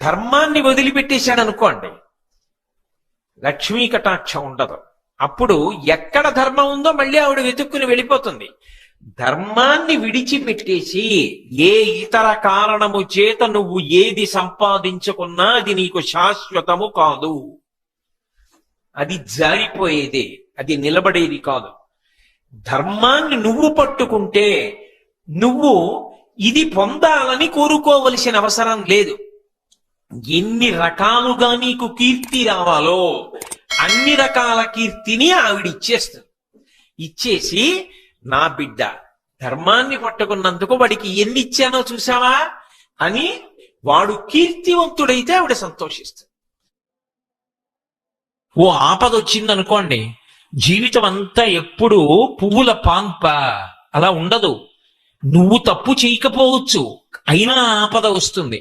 ధర్మాన్ని వదిలిపెట్టేశాడు అనుకోండి, లక్ష్మీ కటాక్షం ఉండదు. అప్పుడు ఎక్కడ ధర్మం ఉందో మళ్ళీ ఆవిడ వెతుక్కుని వెళ్ళిపోతుంది. ధర్మాన్ని విడిచిపెట్టేసి ఏ ఇతర కారణము చేత నువ్వు ఏది సంపాదించుకున్నా అది నీకు శాశ్వతము కాదు, అది జారిపోయేది, అది నిలబడేది కాదు. ధర్మాన్ని నువ్వు పట్టుకుంటే నువ్వు ఇది పొందాలని కోరుకోవలసిన అవసరం లేదు. ఎన్ని రకాలుగా నీకు కీర్తి రావాలో అన్ని రకాల కీర్తిని ఆవిడ ఇచ్చేస్తుంది. ఇచ్చేసి, నా బిడ్డ ధర్మాన్ని పట్టుకున్నందుకు వాడికి ఎన్ని ఇచ్చానో చూసావా అని వాడు కీర్తివంతుడైతే ఆవిడ సంతోషిస్తుంది. ఓ ఆపద వచ్చిందనుకోండి, జీవితం అంతా ఎప్పుడు పువ్వుల పాన్ప అలా ఉండదు. నువ్వు తప్పు చేయకపోవచ్చు, అయినా ఆపద వస్తుంది.